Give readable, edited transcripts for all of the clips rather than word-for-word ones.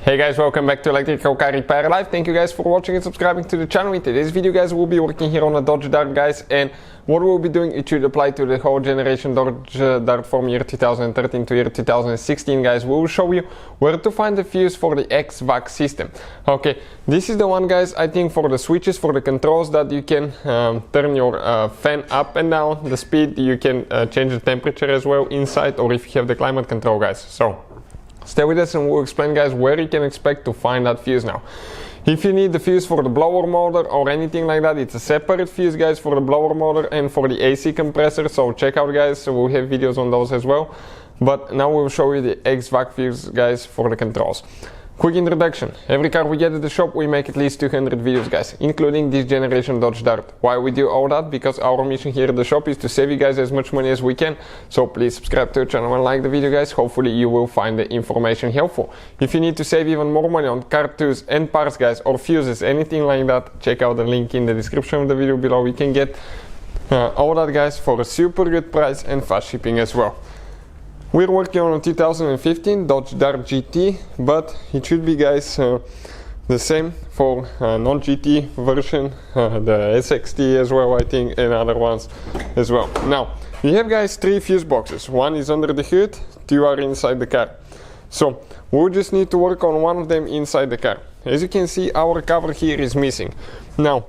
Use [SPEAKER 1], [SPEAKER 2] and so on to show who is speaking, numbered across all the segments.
[SPEAKER 1] Hey guys, welcome back to Electrical Car Repair Live. Thank you guys for watching and subscribing to the channel. In today's video guys, we'll be working here on a Dodge Dart guys, and what we'll be doing, it should apply to the whole generation Dodge Dart from year 2013 to year 2016 guys. We will show you where to find the fuse for the Hvac system. Okay, this is the one guys, I think for the switches, for the controls that you can turn your fan up and down, the speed, you can change the temperature as well inside, or if you have the climate control guys. So stay with us and we'll explain guys where you can expect to find that fuse now. If you need the fuse for the blower motor or anything like that, it's a separate fuse guys for the blower motor and for the AC compressor, so check out guys, so we'll have videos on those as well. But now we'll show you the Hvac fuse guys for the controls. Quick introduction: every car we get at the shop, we make at least 200 videos guys, including this generation Dodge Dart. Why we do all that? Because our mission here at the shop is to save you guys as much money as we can. So please subscribe to the channel and like the video guys. Hopefully you will find the information helpful. If you need to save even more money on car tools and parts guys, or fuses, anything like that, check out the link in the description of the video below. We can get all that guys for a super good price and fast shipping as well. We're working on a 2015 Dodge Dart GT, but it should be guys the same for non-GT version, the SXT as well I think, and other ones as well. Now we have guys 3 fuse boxes. One is under the hood, 2 are inside the car. So we'll just need to work on one of them inside the car. As you can see, our cover here is missing. Now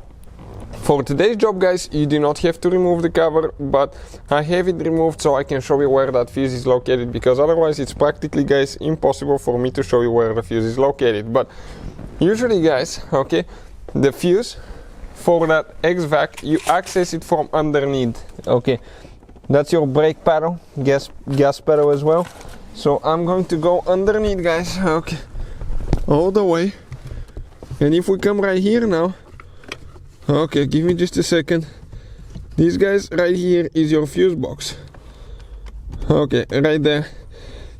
[SPEAKER 1] for today's job guys, you do not have to remove the cover, but I have it removed so I can show you where that fuse is located, because otherwise it's practically guys impossible for me to show you where the fuse is located. But usually guys, okay, the fuse for that Hvac, you access it from underneath. Okay, that's your brake pedal, gas pedal as well. So I'm going to go underneath guys, okay, all the way. And if we come right here now, okay, give me just a second. This guys right here is your fuse box. Okay, right there.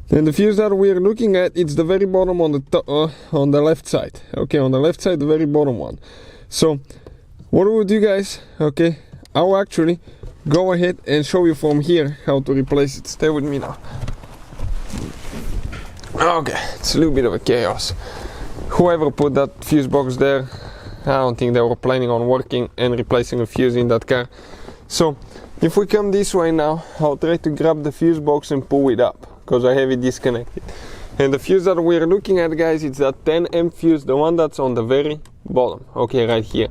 [SPEAKER 1] And the fuse that we are looking at, it's the very bottom on the on the left side. Okay, on the left side, the very bottom one. So what we'll do guys, okay, I'll actually go ahead and show you from here how to replace it. Stay with me now. Okay, it's a little bit of a chaos. Whoever put that fuse box there, I don't think they were planning on working and replacing a fuse in that car. So if we come this way now, I'll try to grab the fuse box and pull it up, because I have it disconnected. And the fuse that we're looking at guys, it's that 10 amp fuse, the one that's on the very bottom. Okay, right here,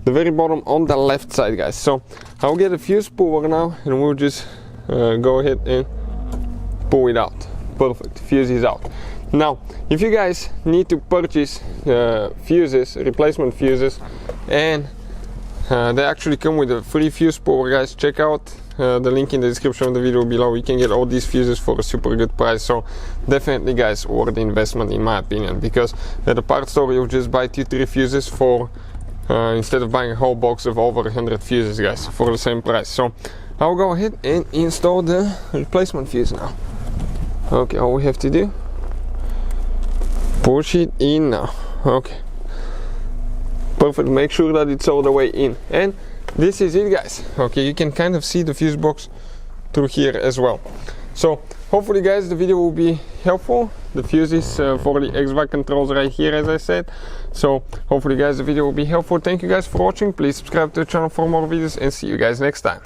[SPEAKER 1] the very bottom on the left side guys. So I'll get a fuse puller now and we'll just go ahead and pull it out. Perfect, fuse is out. Now if you guys need to purchase fuses, replacement fuses, and they actually come with a free fuse puller guys, check out the link in the description of the video below. You can get all these fuses for a super good price. So definitely guys, worth the investment in my opinion, because at the parts store you'll just buy 2-3 fuses for instead of buying a whole box of over 100 fuses guys for the same price. So I'll go ahead and install the replacement fuse now. Okay, all we have to do, push it in now. Okay, perfect, make sure that it's all the way in, and this is it guys. Okay, you can kind of see the fuse box through here as well. So hopefully guys the video will be helpful. The fuse is for the Hvac controls right here, as I said. So hopefully guys the video will be helpful. Thank you guys for watching. Please subscribe to the channel for more videos and see you guys next time.